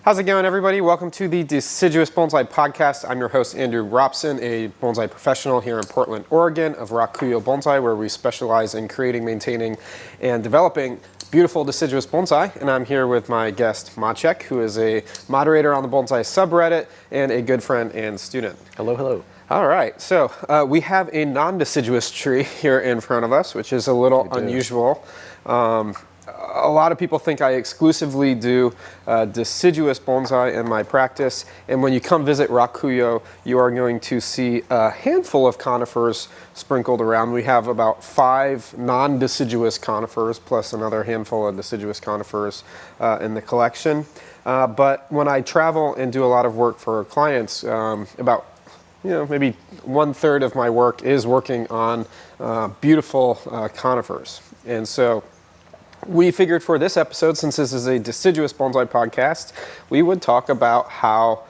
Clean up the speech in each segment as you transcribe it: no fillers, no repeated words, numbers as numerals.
How's it going, everybody? Welcome to the Deciduous Bonsai podcast. I'm your host, Andrew Robson, a bonsai professional here in Portland, Oregon of RAKUYO Bonsai, where we specialize in creating, maintaining, and developing beautiful deciduous bonsai. And I'm here with my guest, Maciek, who is a moderator on the bonsai subreddit and a good friend and student. Hello, hello. All right, so we have a non-deciduous tree here in front of us, which is a little unusual. A lot of people think I exclusively do deciduous bonsai in my practice, and when you come visit RAKUYO, you are going to see a handful of conifers sprinkled around. We have about 5 non-deciduous conifers plus another handful of deciduous conifers in the collection. But when I travel and do a lot of work for clients, maybe 1/3 of my work is working on beautiful conifers. And so we figured for this episode, since this is a deciduous bonsai podcast, we would talk about how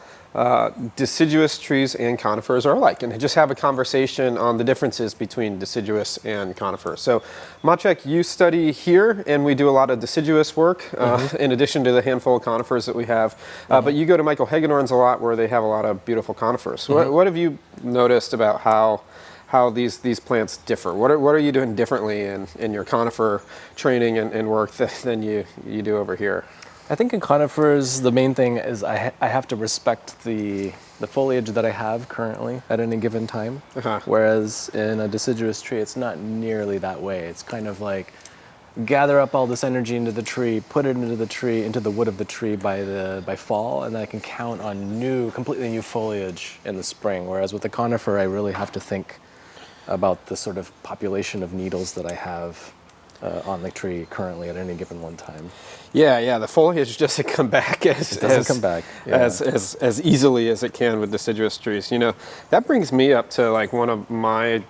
deciduous trees and conifers are alike and just have a conversation on the differences between deciduous and conifers. So, Maciek, you study here, and we do a lot of deciduous work in addition to the handful of conifers that we have. But you go to Michael Hagedorn's a lot, where they have a lot of beautiful conifers. What have you noticed about how these plants differ? What are you doing differently in your conifer training and work than you do over here? I think in conifers, the main thing is I have to respect the foliage that I have currently at any given time. Whereas in a deciduous tree, it's not nearly that way. It's kind of like gather up all this energy into the tree, put it into the tree, into the wood of the tree by fall, and then I can count on completely new foliage in the spring. Whereas with the conifer, I really have to think about the sort of population of needles that I have on the tree currently at any given one time. Yeah, the foliage doesn't come back as easily as it can with deciduous trees. You know, that brings me up to like one of my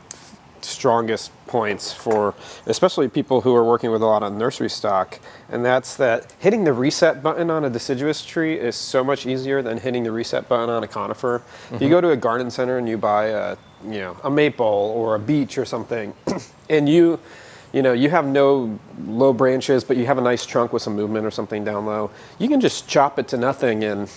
strongest points for especially people who are working with a lot of nursery stock, and that's that hitting the reset button on a deciduous tree is so much easier than hitting the reset button on a conifer. If you go to a garden center and you buy a maple or a beech or something, and you have no low branches, but you have a nice trunk with some movement or something down low, you can just chop it to nothing, and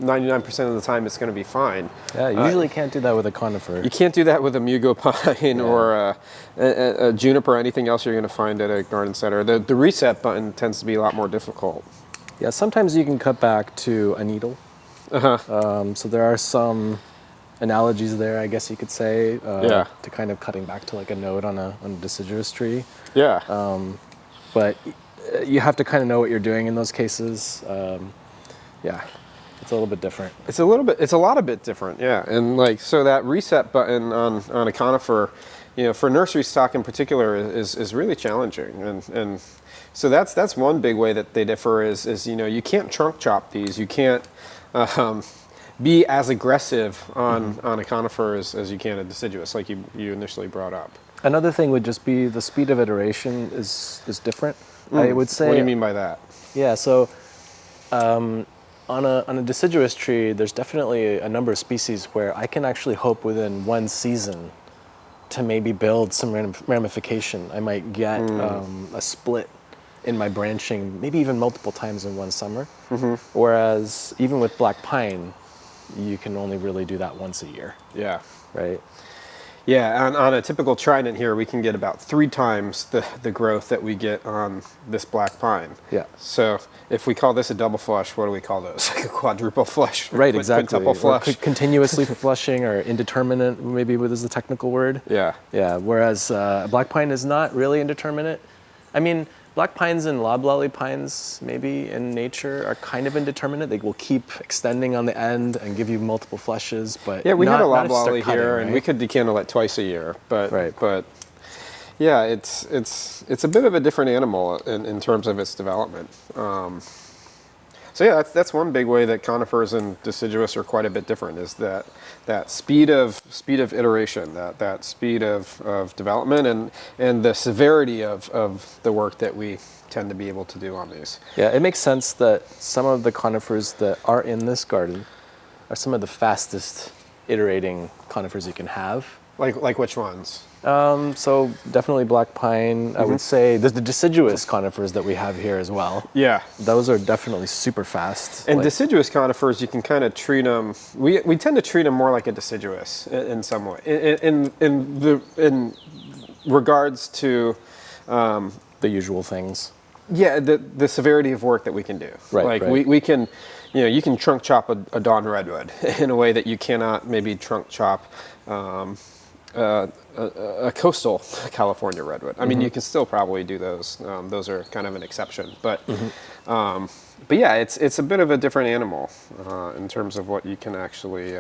99% of the time it's going to be fine. Yeah, you usually can't do that with a conifer. You can't do that with a mugo pine or a juniper or anything else you're going to find at a garden center. The reset button tends to be a lot more difficult. Yeah, sometimes you can cut back to a needle. So there are some analogies there, I guess you could say, to kind of cutting back to like a node on a deciduous tree. Yeah. But you have to kind of know what you're doing in those cases. It's a little bit different. It's a lot of bit different, yeah. And so that reset button on a conifer, for nursery stock in particular, is really challenging. And so that's one big way that they differ is you can't trunk chop these. You can't be as aggressive on a conifer as you can a deciduous, like you initially brought up. Another thing would just be the speed of iteration is different. I would say. What do you mean by that? Yeah, so on a deciduous tree, there's definitely a number of species where I can actually hope within one season to maybe build some ramification. I might get a split in my branching, maybe even multiple times in one summer. Whereas even with black pine, you can only really do that once a year. Yeah. Right? Yeah, on a typical trident here, we can get about 3 times the growth that we get on this black pine. Yeah. So if we call this a double flush, what do we call those? Like a quadruple flush? Right, exactly. Quintuple flush. Continuously flushing, or indeterminate, maybe is the technical word. Yeah. Yeah, whereas black pine is not really indeterminate. I mean, black pines and loblolly pines, maybe in nature, are kind of indeterminate. They will keep extending on the end and give you multiple flushes, but yeah, we have a loblolly cutting, here, right? and we could decandle it twice a year. But yeah, it's a bit of a different animal in terms of its development. So yeah, that's one big way that conifers and deciduous are quite a bit different, is that speed of iteration, that speed of development, and the severity of the work that we tend to be able to do on these. Yeah, it makes sense that some of the conifers that are in this garden are some of the fastest iterating conifers you can have. Like which ones? So definitely black pine. I would say there's the deciduous conifers that we have here as well. Yeah. Those are definitely super fast. And deciduous conifers, you can kind of treat them. We tend to treat them more like a deciduous in some way. In regards to the usual things. yeah, the severity of work that we can do. Right. Like right. we can, you can trunk chop a dawn redwood in a way that you cannot maybe trunk chop a coastal California redwood. I mean, you can still probably do those. Those are kind of an exception, but yeah, it's a bit of a different animal in terms of what you can actually.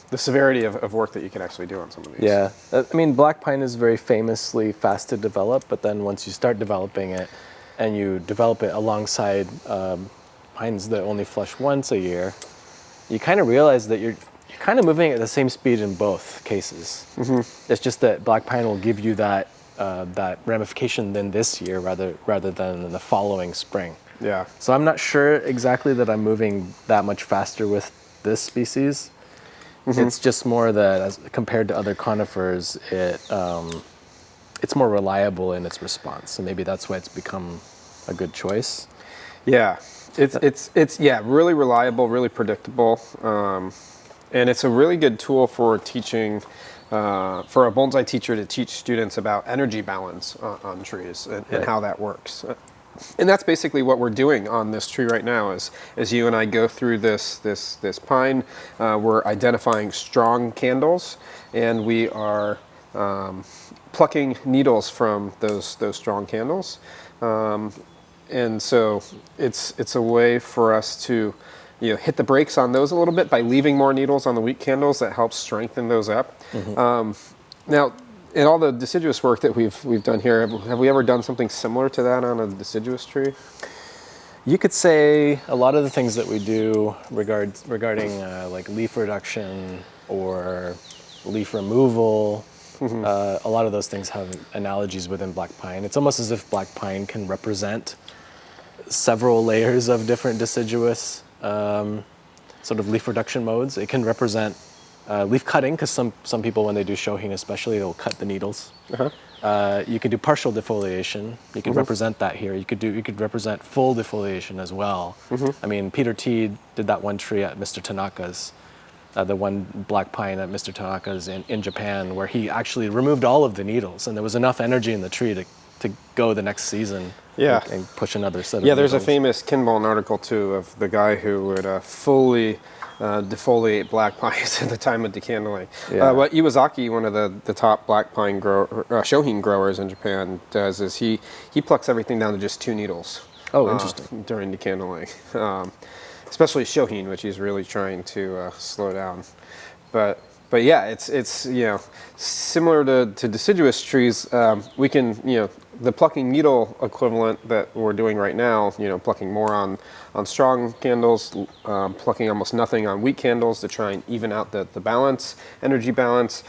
The severity of work that you can actually do on some of these. Yeah, I mean, black pine is very famously fast to develop, but then once you start developing it, and you develop it alongside pines that only flush once a year, you kind of realize that you're kind of moving at the same speed in both cases. It's just that black pine will give you that that ramification then this year rather than in the following spring. Yeah. So I'm not sure exactly that I'm moving that much faster with this species. It's just more that as compared to other conifers, it's more reliable in its response, and maybe that's why it's become a good choice. Yeah. It's really reliable, really predictable, and it's a really good tool for teaching. For a bonsai teacher to teach students about energy balance on trees and how that works. And that's basically what we're doing on this tree right now. As you and I go through this pine, we're identifying strong candles, and we are plucking needles from those strong candles. And so it's a way for us to hit the brakes on those a little bit by leaving more needles on the weak candles. That helps strengthen those up. Now, in all the deciduous work that we've done here, have we ever done something similar to that on a deciduous tree? You could say a lot of the things that we do regarding like leaf reduction or leaf removal, a lot of those things have analogies within black pine. It's almost as if black pine can represent several layers of different deciduous sort of leaf reduction modes. It can represent leaf cutting, because some people, when they do shohin especially, they'll cut the needles. You can do partial defoliation. You can represent that here. You could represent full defoliation as well. I mean, Peter T did that one tree at Mr. Tanaka's, the one black pine at Mr. Tanaka's in Japan, where he actually removed all of the needles, and there was enough energy in the tree to go the next season. And push another set of needles. There's a famous Kinball article too of the guy who would fully defoliate black pines at the time of decandling. What Iwasaki, one of the top black pine shohin growers in Japan, does is he plucks everything down to just 2 needles. Oh, interesting. During decandling, especially shohin, which he's really trying to slow down. But yeah, it's similar to deciduous trees. We can the plucking needle equivalent that we're doing right now. Plucking more on strong candles, plucking almost nothing on weak candles to try and even out the balance, energy balance.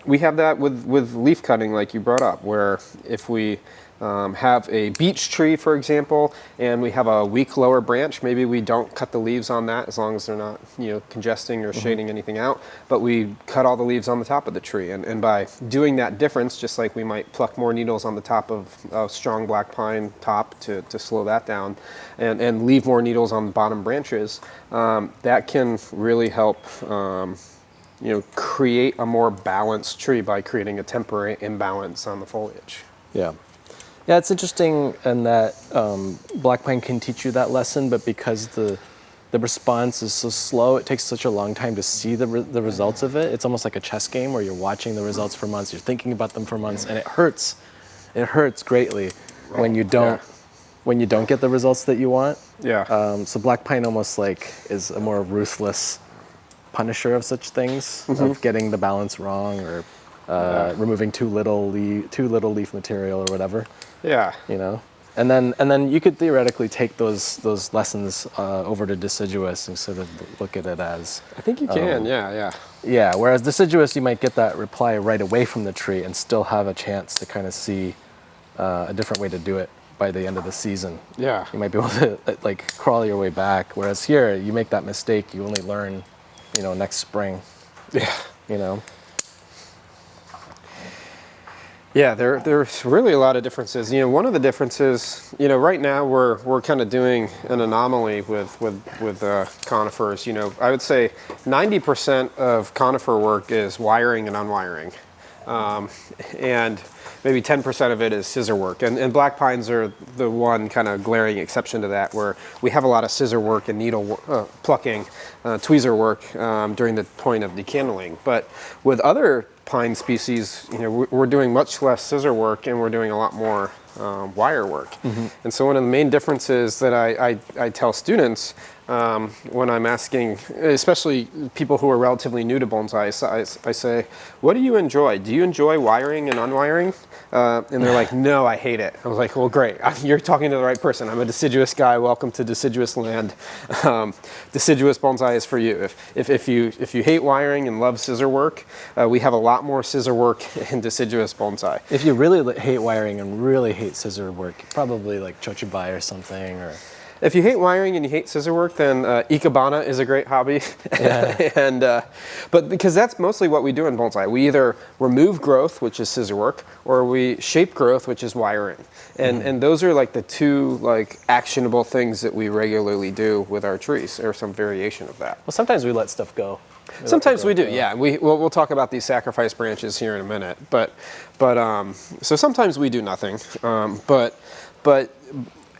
We have that with leaf cutting, like you brought up, where if we have a beech tree, for example, and we have a weak lower branch, maybe we don't cut the leaves on that as long as they're not congesting or shading anything out, but we cut all the leaves on the top of the tree. And by doing that difference, just like we might pluck more needles on the top of a strong black pine top to slow that down, and leave more needles on the bottom branches, that can really help create a more balanced tree by creating a temporary imbalance on the foliage. Yeah, it's interesting in that black pine can teach you that lesson, but because the response is so slow, it takes such a long time to see the results of it. It's almost like a chess game where you're watching the results for months, you're thinking about them for months, and it hurts. It hurts greatly when you don't get the results that you want. So black pine almost like is a more ruthless punisher of such things, of getting the balance wrong or removing too little leaf material or whatever. And then you could theoretically take those lessons over to deciduous and sort of look at it as. I think you can. Yeah. Whereas deciduous, you might get that reply right away from the tree and still have a chance to kind of see a different way to do it by the end of the season. You might be able to like crawl your way back. Whereas here, you make that mistake, you only learn, next spring. Yeah, there's really a lot of differences. One of the differences, right now we're kind of doing an anomaly with conifers. I would say 90% of conifer work is wiring and unwiring, and maybe 10% of it is scissor work. And black pines are the one kind of glaring exception to that, where we have a lot of scissor work and needle plucking, tweezer work during the point of decandling. But with other pine species, we're doing much less scissor work and we're doing a lot more wire work. Mm-hmm. And so one of the main differences that I tell students when I'm asking, especially people who are relatively new to bonsai, I say, what do you enjoy? Do you enjoy wiring and unwiring? And they're like, no, I hate it. I was like, well, great. You're talking to the right person. I'm a deciduous guy. Welcome to deciduous land. Deciduous bonsai is for you. If you hate wiring and love scissor work, we have a lot more scissor work in deciduous bonsai. If you really hate wiring and really hate scissor work, probably like chochibai or something, or... If you hate wiring and you hate scissor work, then ikebana is a great hobby. Yeah. But because that's mostly what we do in bonsai. We either remove growth, which is scissor work, or we shape growth, which is wiring. And those are like the two actionable things that we regularly do with our trees, or some variation of that. Well, sometimes we let stuff go. Sometimes we do, yeah. We'll talk about these sacrifice branches here in a minute. But so sometimes we do nothing. But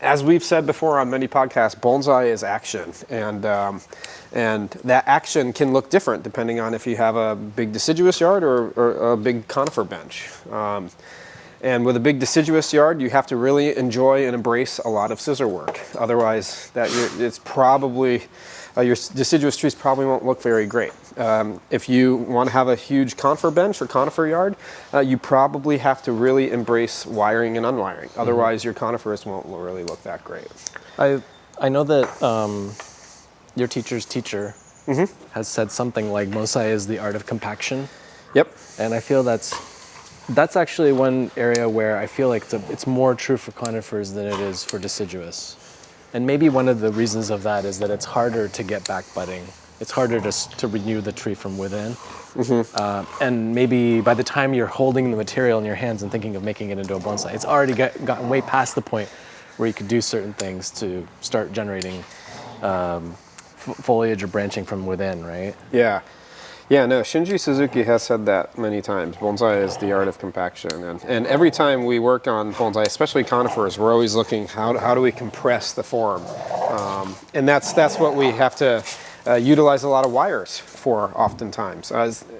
as we've said before on many podcasts, bonsai is action, and that action can look different depending on if you have a big deciduous yard or a big conifer bench. And with a big deciduous yard, you have to really enjoy and embrace a lot of scissor work. Otherwise, it's probably your deciduous trees probably won't look very great. If you want to have a huge conifer bench or conifer yard, you probably have to really embrace wiring and unwiring. Otherwise, your coniferous won't really look that great. I know that your teacher's teacher has said something like bonsai is the art of compaction. Yep. And I feel that's actually one area where I feel like it's more true for conifers than it is for deciduous. And maybe one of the reasons of that is that it's harder to get back budding. It's harder to renew the tree from within. And maybe by the time you're holding the material in your hands and thinking of making it into a bonsai, it's already gotten way past the point where you could do certain things to start generating foliage or branching from within, right? Yeah. Yeah, no, Shinji Suzuki has said that many times. Bonsai is the art of compaction. And every time we work on bonsai, especially conifers, we're always looking, how do we compress the form? And that's what we have to utilize a lot of wires for oftentimes.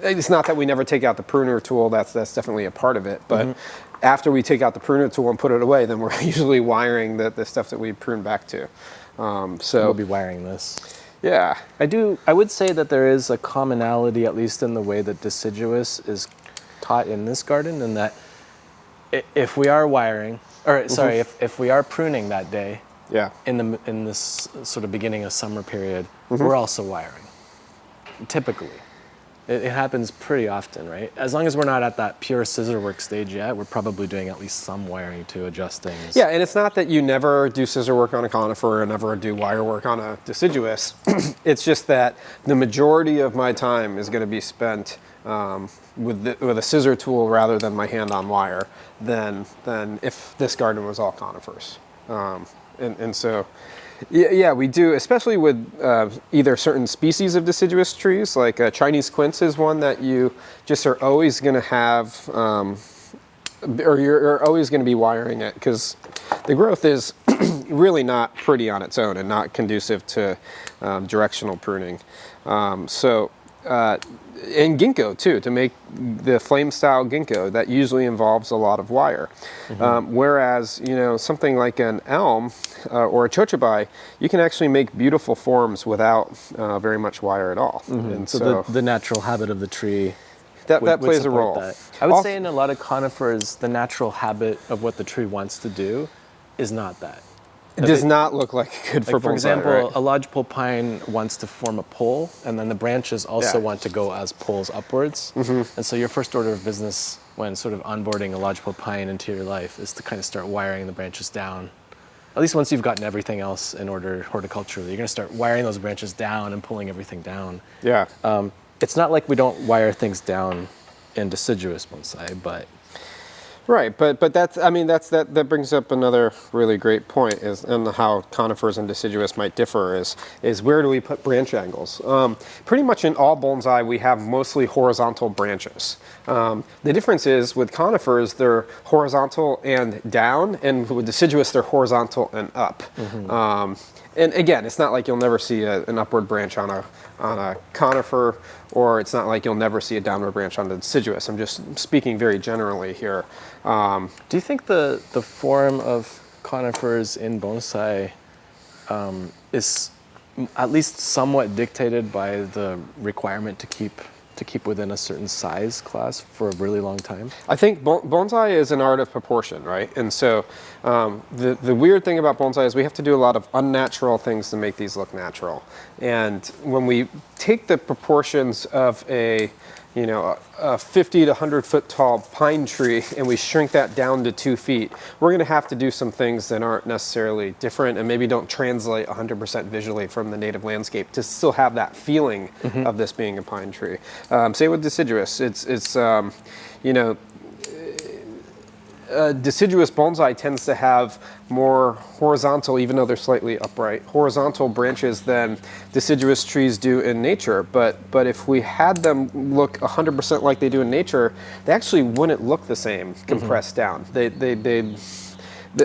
It's not that we never take out the pruner tool, that's definitely a part of it. But after we take out the pruner tool and put it away, then we're usually wiring the stuff that we prune back to. So we'll be wiring this. Yeah. I would say that there is a commonality, at least in the way that deciduous is taught in this garden, and that if we are wiring, or sorry, if we are pruning that day, in this sort of beginning of summer period, we're also wiring. Typically. It happens pretty often, right? As long as we're not at that pure scissor work stage yet, we're probably doing at least some wiring to adjust things. Yeah, and it's not that you never do scissor work on a conifer or never do wire work on a deciduous. It's just that the majority of my time is going to be spent with a scissor tool rather than my hand on wire than if this garden was all conifers. And so, yeah, we do, especially with either certain species of deciduous trees, like Chinese quince is one that you just are always going to have, or you're always going to be wiring it, because the growth is really not pretty on its own and not conducive to directional pruning. And ginkgo too, to make the flame style ginkgo, that usually involves a lot of wire. Whereas, something like an elm or a chochibai, you can actually make beautiful forms without very much wire at all. And so the natural habit of the tree that plays a role. That. I would say in a lot of conifers, the natural habit of what the tree wants to do is not that. It does not look like good for bonsai, for example, right? a lodgepole pine wants to form a pole, and then the branches also want to go as poles upwards. And so your first order of business when sort of onboarding a lodgepole pine into your life is to kind of start wiring the branches down. At least once you've gotten everything else in order horticulturally, you're going to start wiring those branches down and pulling everything down. Yeah. It's not like we don't wire things down in deciduous bonsai, but... Right, but that's, I mean, that brings up another really great point, is and how conifers and deciduous might differ is where do we put branch angles? Pretty much in all bonsai we have mostly horizontal branches. The difference is with conifers they're horizontal and down, and with deciduous they're horizontal and up. And again, it's not like you'll never see an upward branch on a conifer, or it's not like you'll never see a downward branch on the deciduous. I'm just speaking very generally here. Do you think the form of conifers in bonsai is at least somewhat dictated by the requirement to keep within a certain size class for a really long time? I think bonsai is an art of proportion, right? And so the weird thing about bonsai is we have to do a lot of unnatural things to make these look natural. And when we take the proportions of a 50 to 100 foot tall pine tree and we shrink that down to 2 feet, we're going to have to do some things that aren't necessarily different and maybe don't translate 100% visually from the native landscape to still have that feeling of this being a pine tree. Same with deciduous. Deciduous bonsai tends to have more horizontal, even though they're slightly upright, horizontal branches than deciduous trees do in nature. But if we had them look 100% like they do in nature, they actually wouldn't look the same compressed down.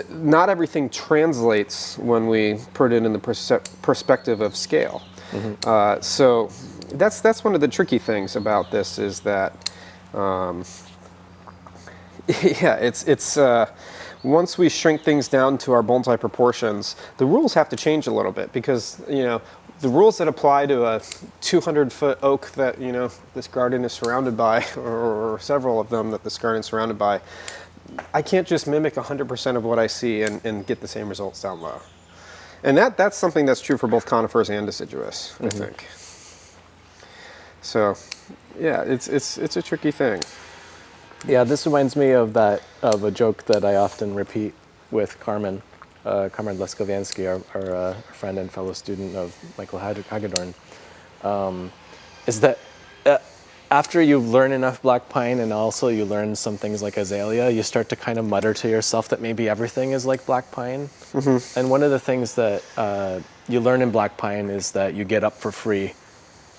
Not everything translates when we put it in the perspective of scale. So that's one of the tricky things about this is that. Yeah, it's once we shrink things down to our bonsai proportions, the rules have to change a little bit because the rules that apply to a 200-foot oak that this garden is surrounded by, or several of them that this garden is surrounded by, I can't just mimic 100% of what I see and get the same results down low. And that's something that's true for both conifers and deciduous, I think. So, yeah, it's a tricky thing. Yeah, this reminds me of a joke that I often repeat with Carmen Leskoviansky, our friend and fellow student of Michael Hagedorn, is that after you learn enough black pine and also you learn some things like azalea, you start to kind of mutter to yourself that maybe everything is like black pine. And one of the things that you learn in black pine is that you get up for free.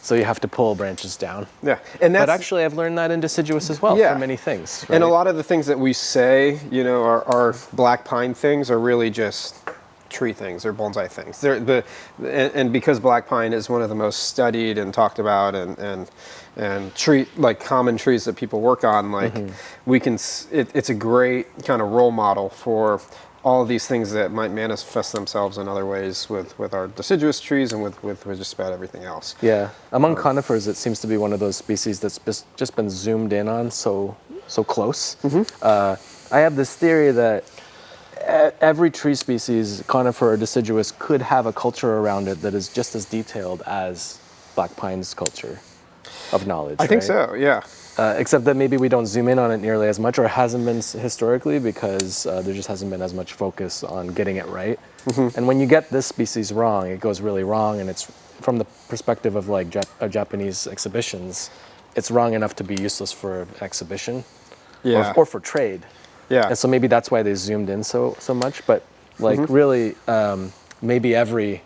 So you have to pull branches down. Yeah, but actually I've learned that in deciduous as well for many things. Right? And a lot of the things that we say, are black pine things are really just tree things or bonsai things. And because black pine is one of the most studied and talked about and tree like common trees that people work on, like it's a great kind of role model for all of these things that might manifest themselves in other ways with our deciduous trees and with just about everything else. Yeah, among conifers, it seems to be one of those species that's just been zoomed in on so close. I have this theory that every tree species, conifer or deciduous, could have a culture around it that is just as detailed as black pine's culture of knowledge. I think so, yeah. Except that maybe we don't zoom in on it nearly as much, or it hasn't been historically because there just hasn't been as much focus on getting it right. And when you get this species wrong, it goes really wrong, and it's from the perspective of like Japanese exhibitions, it's wrong enough to be useless for an exhibition or for trade. Yeah. And so maybe that's why they zoomed in so much. But like really, maybe every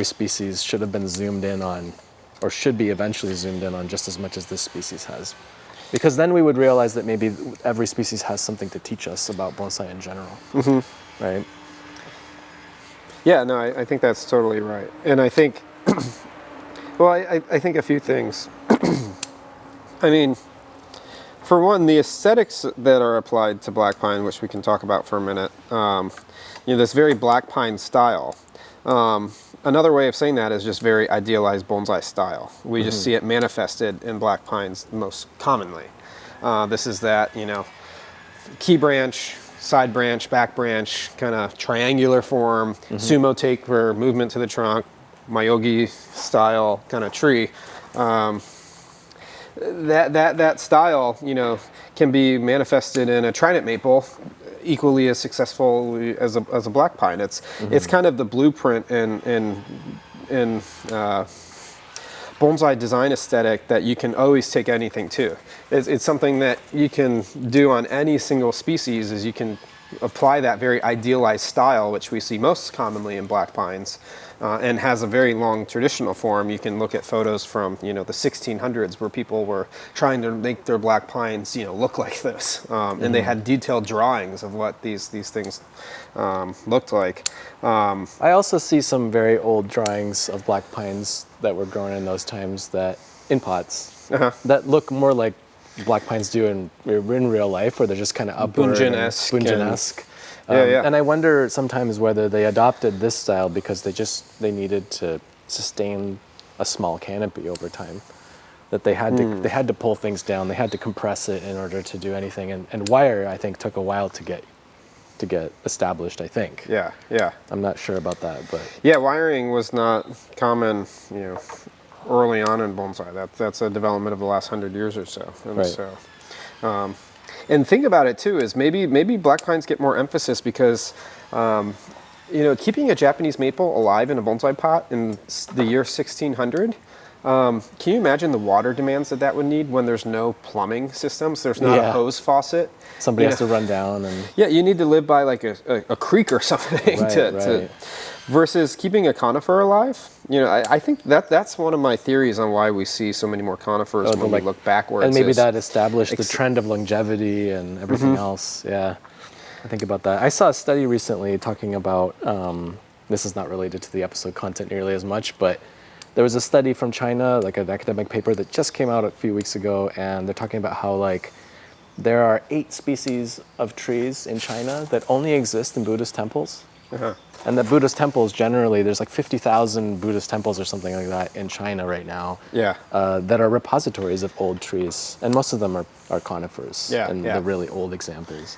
species should have been zoomed in on, or should be eventually zoomed in on just as much as this species has. Because then we would realize that maybe every species has something to teach us about bonsai in general, right? Yeah, no, I think that's totally right. And I think, well, I think a few things. I mean, for one, the aesthetics that are applied to black pine, which we can talk about for a minute, this very black pine style. Another way of saying that is just very idealized bonsai style. We just see it manifested in black pines most commonly. This is that, key branch, side branch, back branch, kind of triangular form, sumo taper, movement to the trunk, Myogi style kind of tree. That style, can be manifested in a trident maple, equally as successful as a black pine. It's kind of the blueprint in bonsai design aesthetic that you can always take anything to. It's something that you can do on any single species, is you can apply that very idealized style, which we see most commonly in black pines, and has a very long traditional form. You can look at photos from, the 1600s where people were trying to make their black pines, look like this, and they had detailed drawings of what these things looked like. I also see some very old drawings of black pines that were grown in those times in pots that look more like black pines do in real life, where they're just kind of upward Bunjin-esque. And I wonder sometimes whether they adopted this style because they needed to sustain a small canopy over time. That they had to pull things down, they had to compress it in order to do anything. And wire, I think, took a while to get established, I think. Yeah. I'm not sure about that, but yeah, wiring was not common, early on in bonsai. That's a development of the last 100 years or so. And right. and think about it too, is maybe black pines get more emphasis because, keeping a Japanese maple alive in a bonsai pot in the year 1600, can you imagine the water demands that would need when there's no plumbing systems? There's not a hose faucet. Somebody has to run down and... Yeah, you need to live by like a creek or something right. versus keeping a conifer alive. I think that's one of my theories on why we see so many more conifers when we look backwards. And maybe that established the trend of longevity and everything else. Yeah, I think about that. I saw a study recently talking about, this is not related to the episode content nearly as much, but there was a study from China, like an academic paper that just came out a few weeks ago, and they're talking about how there are 8 species of trees in China that only exist in Buddhist temples. And the Buddhist temples generally, there's like 50,000 Buddhist temples or something like that in China right now. That are repositories of old trees, and most of them are conifers. The really old examples.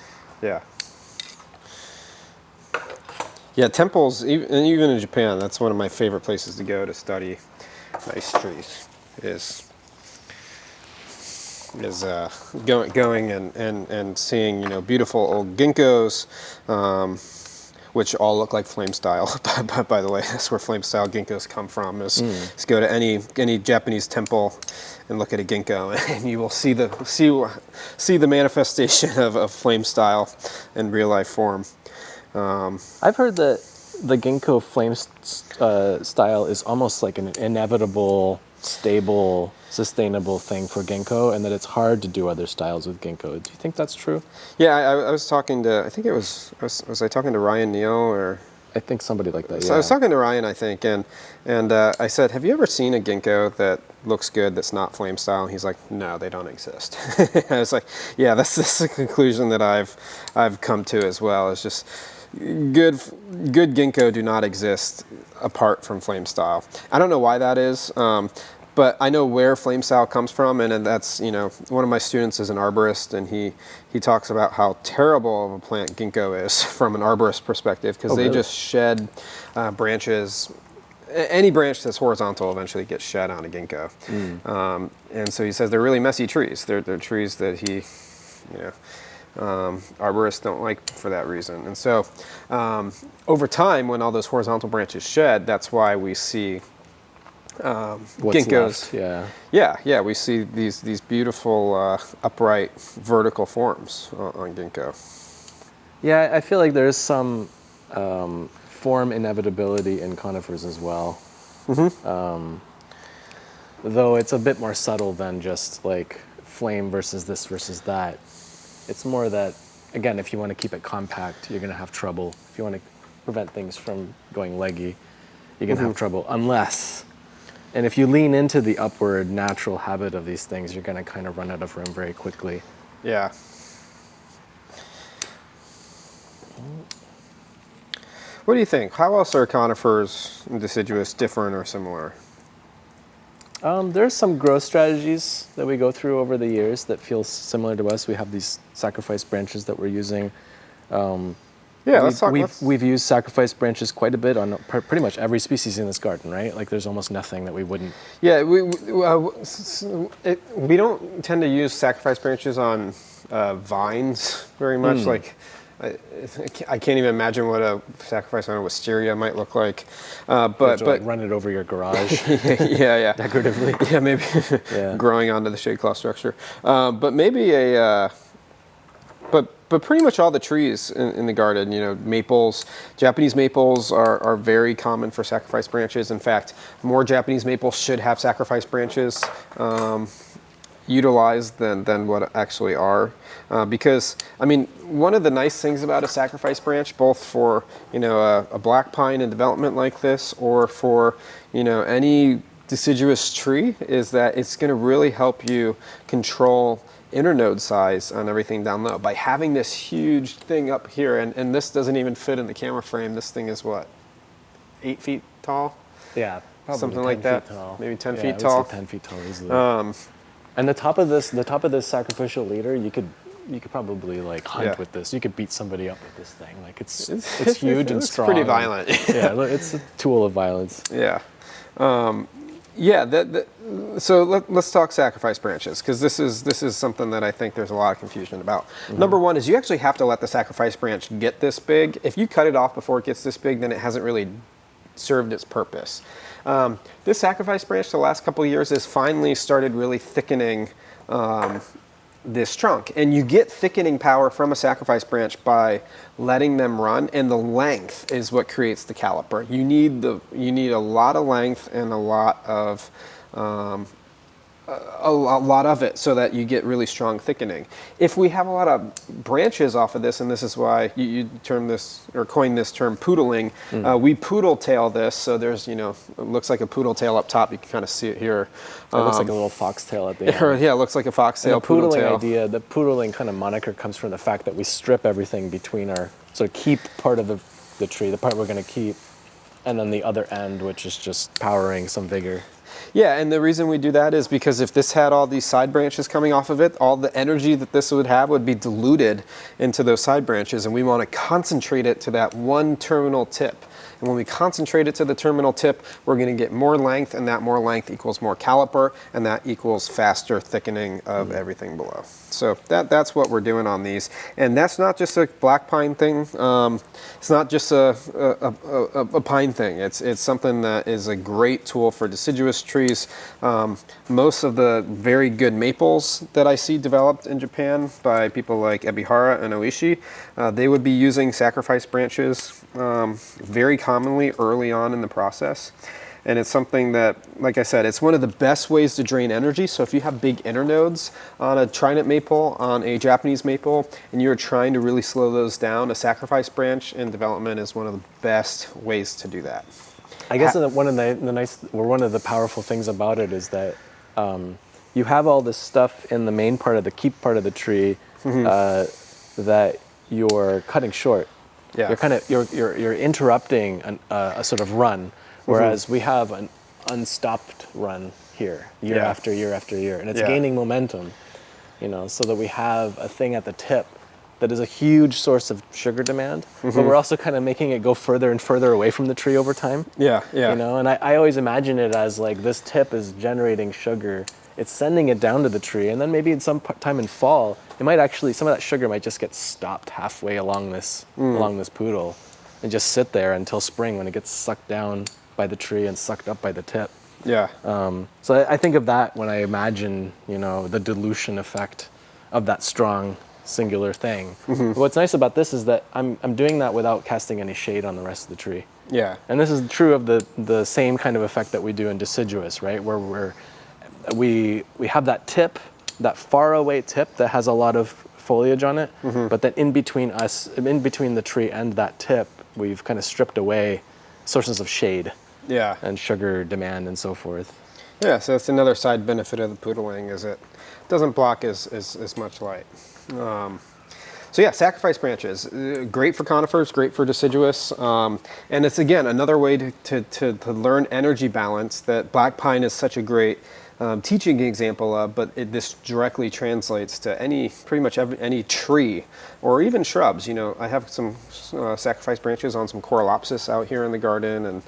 Yeah, temples, even in Japan, that's one of my favorite places to go to study nice trees. Is going and seeing beautiful old ginkgos, which all look like flame style. By the way, that's where flame style ginkgos come from. Is go to any Japanese temple and look at a ginkgo, and you will see the manifestation of flame style in real life form. I've heard that the ginkgo flame style is almost like an inevitable, stable, sustainable thing for ginkgo, and that it's hard to do other styles with ginkgo. Do you think that's true? Yeah, I was talking to, I think it was I talking to Ryan Neal, or I think somebody like that. So I was talking to Ryan, I think, and I said, have you ever seen a ginkgo that looks good that's not flame style? And he's like, no, they don't exist. I was like, yeah, that's the conclusion that I've come to as well. It's just good ginkgo do not exist apart from flame style. I don't know why that is. But I know where flame style comes from, and that's, one of my students is an arborist, and he talks about how terrible of a plant ginkgo is from an arborist perspective, because they just shed branches. Any branch that's horizontal eventually gets shed on a ginkgo. And so he says they're really messy trees. They're trees that arborists don't like for that reason. And so over time, when all those horizontal branches shed, that's why we see ginkgos. Left, we see these beautiful upright vertical forms on ginkgo. Yeah, I feel like there's some form inevitability in conifers as well. Though it's a bit more subtle than just like flame versus this versus that. It's more that, again, if you want to keep it compact, you're going to have trouble. If you want to prevent things from going leggy, you're going to have trouble, unless... And if you lean into the upward natural habit of these things, you're going to kind of run out of room very quickly. Yeah. What do you think? How else are conifers and deciduous different or similar? There's some growth strategies that we go through over the years that feel similar to us. We have these sacrifice branches that we're using. We've used sacrifice branches quite a bit on pretty much every species in this garden, right? Like there's almost nothing that we wouldn't. Yeah, we don't tend to use sacrifice branches on vines very much. Like I can't even imagine what a sacrifice on a wisteria might look like. But like run it over your garage. yeah. Decoratively. Yeah, maybe Yeah. growing onto the shade cloth structure. But maybe but pretty much all the trees in the garden, maples, Japanese maples are very common for sacrifice branches. In fact, more Japanese maples should have sacrifice branches utilized than what actually are. Because, I mean, one of the nice things about a sacrifice branch, both for, a black pine in development like this or for, any deciduous tree, is that it's going to really help you control internode size on everything down low. By having this huge thing up here, and this doesn't even fit in the camera frame, this thing is what, 8 feet tall? Yeah, probably something like that. Tall. Maybe 10 yeah, feet I tall. would say 10 feet tall easily. And the top of this sacrificial leader, you could probably like hunt with this. You could beat somebody up with this thing. Like it's huge and strong. It's pretty violent. Yeah, it's a tool of violence. Yeah. So let's talk sacrifice branches, because this is something that I think there's a lot of confusion about. Number one is you actually have to let the sacrifice branch get this big. If you cut it off before it gets this big, then it hasn't really served its purpose. This sacrifice branch the last couple of years has finally started really thickening this trunk, and you get thickening power from a sacrifice branch by letting them run, and the length is what creates the caliper. You need a lot of length and a lot of it so that you get really strong thickening. If we have a lot of branches off of this, and this is why you term this or coined this term poodling, we poodle tail this. So there's, it looks like a poodle tail up top. You can kind of see it here. It looks like a little foxtail at the end. Yeah, it looks like a foxtail. The poodling idea, the poodling kind of moniker comes from the fact that we strip everything between our sort of keep part of the tree, the part we're going to keep, and then the other end, which is just powering some vigor. Yeah, and the reason we do that is because if this had all these side branches coming off of it, all the energy that this would have would be diluted into those side branches, and we want to concentrate it to that one terminal tip. And when we concentrate it to the terminal tip, we're going to get more length, and that more length equals more caliper, and that equals faster thickening of everything below. So that's what we're doing on these. And that's not just a black pine thing. It's not just a pine thing. It's something that is a great tool for deciduous trees. Most of the very good maples that I see developed in Japan by people like Ebihara and Oishi, they would be using sacrifice branches very commonly early on in the process. And it's something that, like I said, it's one of the best ways to drain energy. So if you have big internodes on a trinate maple, on a Japanese maple, and you're trying to really slow those down, a sacrifice branch in development is one of the best ways to do that. I guess one of the powerful things about it is that you have all this stuff in the main part of the keep part of the tree that you're cutting short. Yeah. You're interrupting a sort of run. Whereas we have an unstopped run here, year after year after year, and it's gaining momentum, so that we have a thing at the tip that is a huge source of sugar demand, but we're also kind of making it go further and further away from the tree over time. Yeah. And I always imagine it as like this tip is generating sugar, it's sending it down to the tree, and then maybe in some time in fall, it might actually, some of that sugar might just get stopped halfway along this poodle, and just sit there until spring when it gets sucked down by the tree and sucked up by the tip. Yeah. So I think of that when I imagine, the dilution effect of that strong singular thing. What's nice about this is that I'm doing that without casting any shade on the rest of the tree. Yeah. And this is true of the same kind of effect that we do in deciduous, right? Where we have that tip, that far away tip that has a lot of foliage on it, but then in between the tree and that tip, we've kind of stripped away sources of shade. Yeah. And sugar demand and so forth. Yeah, so that's another side benefit of the poodling, is it doesn't block as much light. So yeah, sacrifice branches, great for conifers, great for deciduous, and it's again another way to learn energy balance. That black pine is such a great teaching example of, but this directly translates to pretty much any tree or even shrubs. You know, I have some sacrifice branches on some Coralopsis out here in the garden, and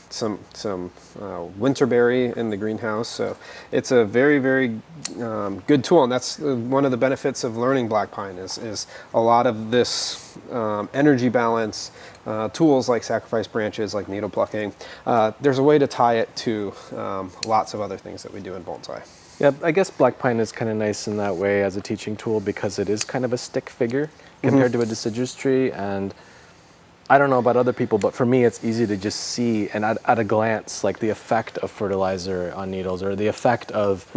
some winterberry in the greenhouse. So it's a very, very good tool, and that's one of the benefits of learning black pine is a lot of this energy balance. Tools like sacrifice branches, like needle plucking, there's a way to tie it to lots of other things that we do in bonsai. Yeah, I guess black pine is kind of nice in that way as a teaching tool because it is kind of a stick figure compared to a deciduous tree. And I don't know about other people, but for me, it's easy to just see and at a glance, like the effect of fertilizer on needles or the effect of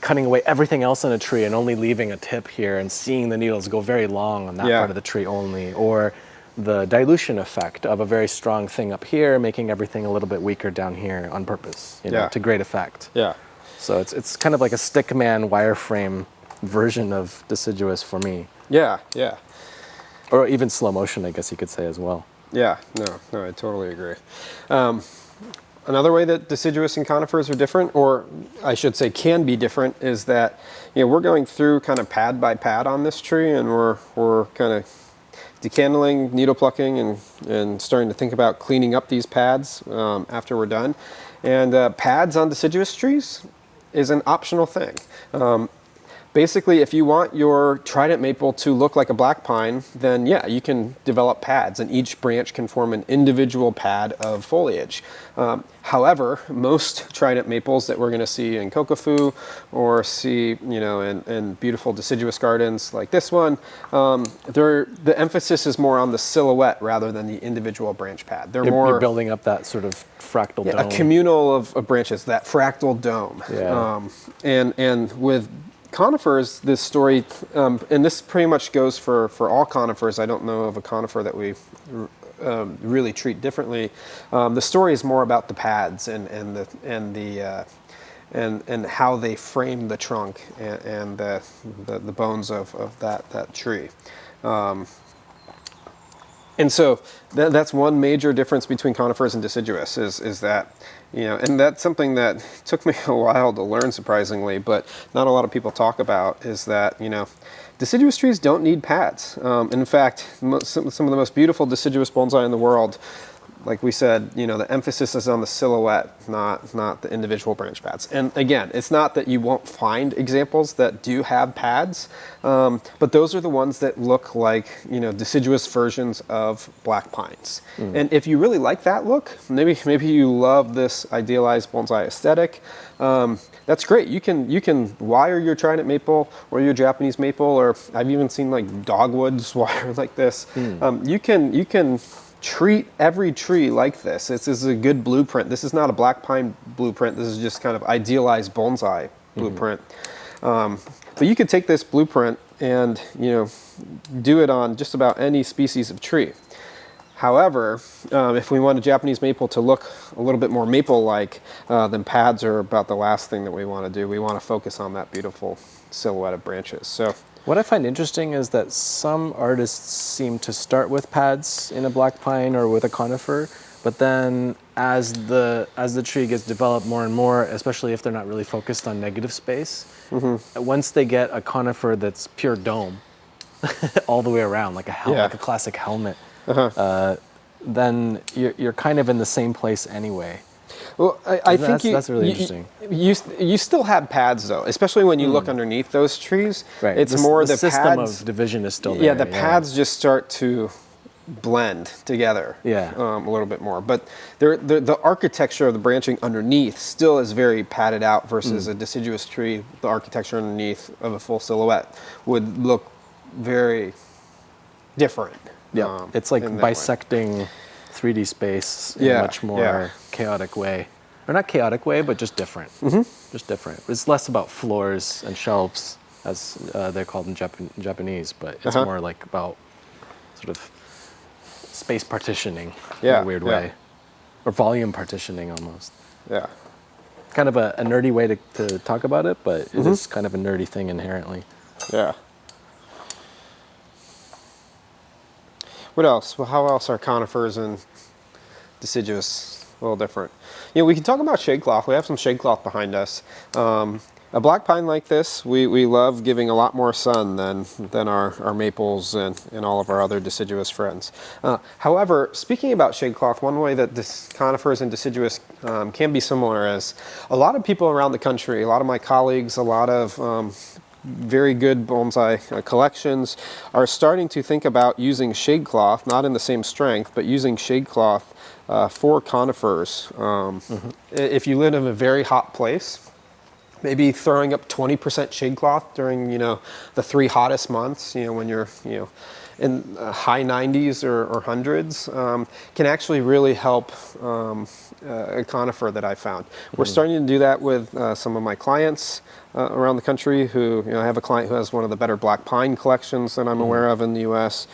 cutting away everything else on a tree and only leaving a tip here and seeing the needles go very long on that part of the tree only, or the dilution effect of a very strong thing up here, making everything a little bit weaker down here on purpose, you know, to great effect. Yeah. So it's kind of like a stickman wireframe version of deciduous for me. Yeah, yeah. Or even slow motion, I guess you could say as well. Yeah, no, I totally agree. Another way that deciduous and conifers are different, or I should say can be different, is that, you know, we're going through kind of pad by pad on this tree, and we're kind of decandling, needle plucking, and starting to think about cleaning up these pads after we're done. And pads on deciduous trees is an optional thing. Basically, if you want your trident maple to look like a black pine, then yeah, you can develop pads, and each branch can form an individual pad of foliage. However, most trident maples that we're going to see in Kokofu or see, you know, in beautiful deciduous gardens like this one, the emphasis is more on the silhouette rather than the individual branch pad. You're building up that sort of fractal dome. A communal of branches, that fractal dome. Yeah. And with conifers, this story, and this pretty much goes for all conifers. I don't know of a conifer that we really treat differently. The story is more about the pads and how they frame the trunk and the bones of that tree. And so that's one major difference between conifers and deciduous is that, you know, and that's something that took me a while to learn, surprisingly, but not a lot of people talk about, is that, you know, deciduous trees don't need pads. In fact, some of the most beautiful deciduous bonsai in the world, like we said, you know, the emphasis is on the silhouette, not the individual branch pads. And again, it's not that you won't find examples that do have pads, but those are the ones that look like, you know, deciduous versions of black pines. And if you really like that look, maybe you love this idealized bonsai aesthetic, that's great. You can wire your trident maple or your Japanese maple, or I've even seen like dogwoods wired like this. You can treat every tree like this. This is a good blueprint. This is not a black pine blueprint. This is just kind of idealized bonsai blueprint. But you could take this blueprint and, you know, do it on just about any species of tree. However, if we want a Japanese maple to look a little bit more maple-like, then pads are about the last thing that we want to do. We want to focus on that beautiful silhouette of branches. So what I find interesting is that some artists seem to start with pads in a black pine or with a conifer, but then as the tree gets developed more and more, especially if they're not really focused on negative space, once they get a conifer that's pure dome all the way around, like like a classic helmet, then you're kind of in the same place anyway. Well, I think that's really interesting. You still have pads though, especially when you look underneath those trees. Right. It's more the system pads, of division is still there. Yeah, the pads just start to blend together. Yeah. A little bit more, but the architecture of the branching underneath still is very padded out versus a deciduous tree. The architecture underneath of a full silhouette would look very different. Yeah, it's like bisecting 3D space in a much more chaotic way. Or not chaotic way, but just different. Just different. It's less about floors and shelves, as they're called in Japanese, but it's more like about sort of space partitioning in a weird way. Or volume partitioning almost. Yeah. Kind of a nerdy way to talk about it, but it is kind of a nerdy thing inherently. Yeah. What else? Well, how else are conifers and deciduous different. We can talk about shade cloth. We have some shade cloth behind us. A black pine like this, we love giving a lot more sun than our maples and all of our other deciduous friends. However, speaking about shade cloth, one way that conifers and deciduous can be similar is a lot of people around the country, a lot of my colleagues, a lot of very good bonsai collections are starting to think about using shade cloth, not in the same strength, but using shade cloth for conifers. If you live in a very hot place, maybe throwing up 20% shade cloth during, the 3 hottest months, when you're, in high 90s or hundreds, can actually really help a conifer that I found. We're starting to do that with some of my clients around the country who, I have a client who has one of the better black pine collections that I'm aware of in the US.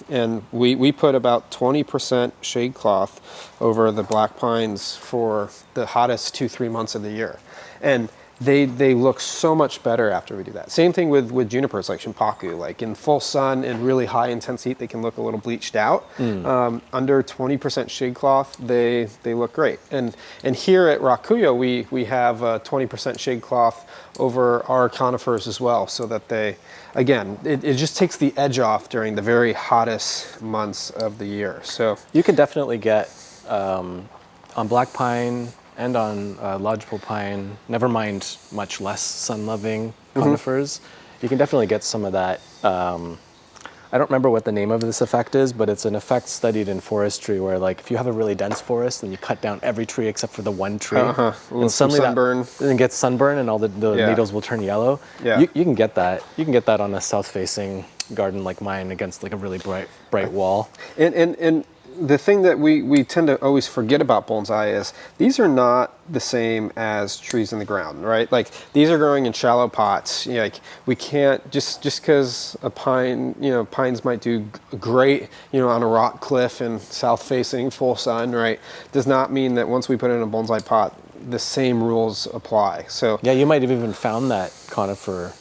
And we put about 20% shade cloth over the black pines for the hottest 2-3 months of the year. And they look so much better after we do that. Same thing with junipers like Shimpaku. Like in full sun and really high intense heat, they can look a little bleached out. Under 20% shade cloth, they look great. And here at RAKUYO, we have 20% shade cloth over our conifers as well, so that it just takes the edge off during the very hottest months of the year. So you can definitely get on black pine and on lodgepole pine, never mind much less sun-loving conifers, you can definitely get some of that. I don't remember what the name of this effect is, but it's an effect studied in forestry where, like, if you have a really dense forest and you cut down every tree except for the one tree, and suddenly it gets sunburn and all the needles will turn yellow. Yeah. You can get that. You can get that on a south-facing garden like mine against like a really bright wall. And the thing that we tend to always forget about bonsai is these are not the same as trees in the ground, right? Like these are growing in shallow pots. Like we can't just because a pine, pines might do great, on a rock cliff and south facing full sun, right? Does not mean that once we put it in a bonsai pot, the same rules apply. So yeah, you might have even found that conifer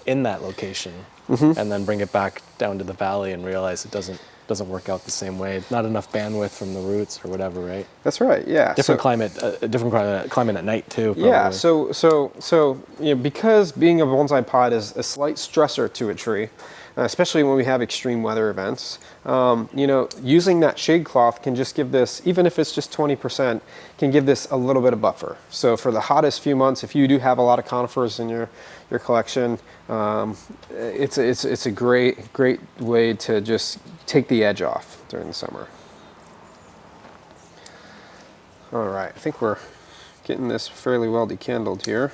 in that location and then bring it back down to the valley and realize it doesn't work out the same way. Not enough bandwidth from the roots or whatever, right? That's right. Yeah. Different climate at night too. Probably. Yeah. So because being a bonsai pot is a slight stressor to a tree, especially when we have extreme weather events. Using that shade cloth can just give this, even if it's just 20%, can give this a little bit of buffer. So for the hottest few months, if you do have a lot of conifers in your collection, it's a great way to just take the edge off during the summer. All right, I think we're getting this fairly well decandled here.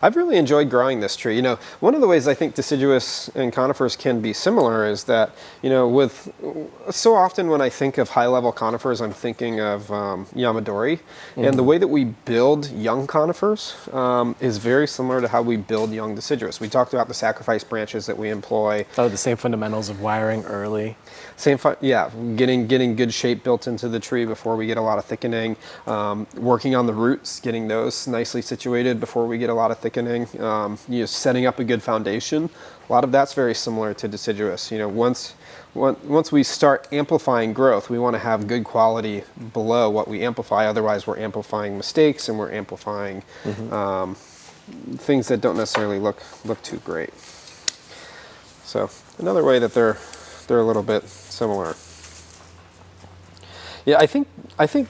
I've really enjoyed growing this tree. One of the ways I think deciduous and conifers can be similar is that, with so often when I think of high-level conifers, I'm thinking of Yamadori. And the way that we build young conifers is very similar to how we build young deciduous. We talked about the sacrifice branches that we employ. Oh, the same fundamentals of wiring early. Getting good shape built into the tree before we get a lot of thickening. Working on the roots, getting those nicely situated before we get a lot of thickening. Setting up a good foundation. A lot of that's very similar to deciduous. Once we start amplifying growth, we want to have good quality below what we amplify. Otherwise, we're amplifying mistakes and we're amplifying things that don't necessarily look too great. So another way that they're a little bit similar. Yeah, I think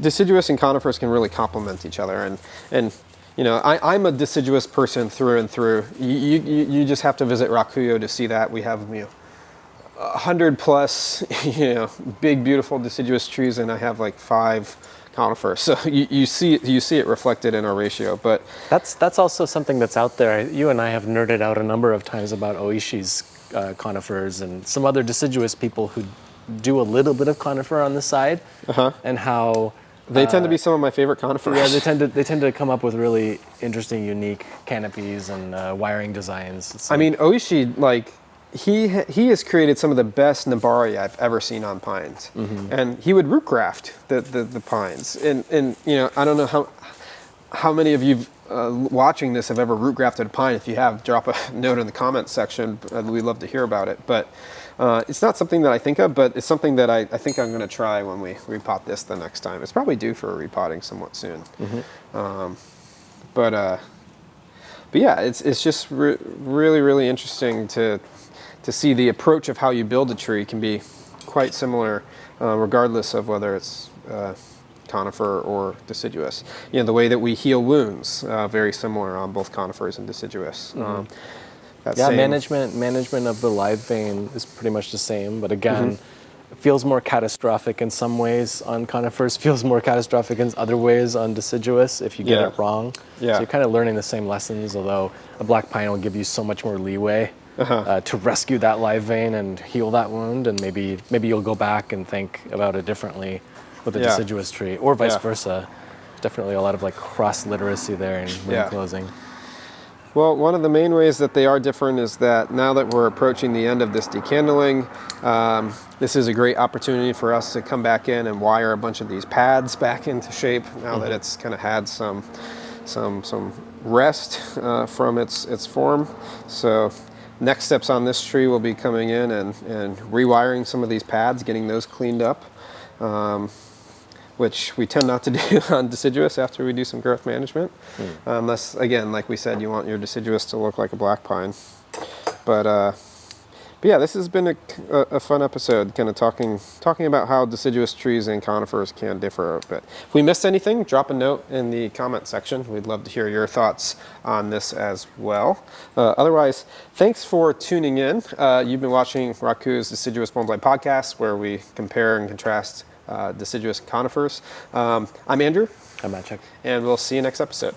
deciduous and conifers can really complement each other, and I'm a deciduous person through and through. You just have to visit RAKUYO to see that. We have 100 plus big beautiful deciduous trees, and I have like 5 conifers. So you see it reflected in our ratio. But that's also something that's out there. You and I have nerded out a number of times about Oishi's conifers and some other deciduous people who do a little bit of conifer on the side, and how they tend to be some of my favorite conifers. Yeah, they tend to come up with really interesting, unique canopies and wiring designs. I mean, Oishi, like he has created some of the best nabari I've ever seen on pines, and he would root graft the pines. And I don't know how many of you watching this have ever root grafted a pine. If you have, drop a note in the comments section. We'd love to hear about it. But It's not something that I think of, but it's something that I think I'm going to try when we repot this the next time. It's probably due for a repotting somewhat soon. But yeah, it's just really interesting to see the approach of how you build a tree can be quite similar, regardless of whether it's conifer or deciduous. The way that we heal wounds, very similar on both conifers and deciduous. Management of the live vein is pretty much the same, but again, it feels more catastrophic in some ways on conifers, feels more catastrophic in other ways on deciduous if you get it wrong. So you're kind of learning the same lessons, although a black pine will give you so much more leeway to rescue that live vein and heal that wound, and maybe you'll go back and think about it differently with a deciduous tree, or vice versa. Definitely a lot of like cross literacy there in wound closing. Well, one of the main ways that they are different is that now that we're approaching the end of this decandling, this is a great opportunity for us to come back in and wire a bunch of these pads back into shape now that it's kind of had some rest from its form. So next steps on this tree will be coming in and rewiring some of these pads, getting those cleaned up. Which we tend not to do on deciduous after we do some growth management. Unless, again, like we said, you want your deciduous to look like a black pine. But yeah, this has been a fun episode, kind of talking about how deciduous trees and conifers can differ a bit. If we missed anything, drop a note in the comment section. We'd love to hear your thoughts on this as well. Otherwise, thanks for tuning in. You've been watching RAKUYO's Deciduous Bonsai podcast, where we compare and contrast deciduous conifers. I'm Andrew. I'm Maciek. And we'll see you next episode.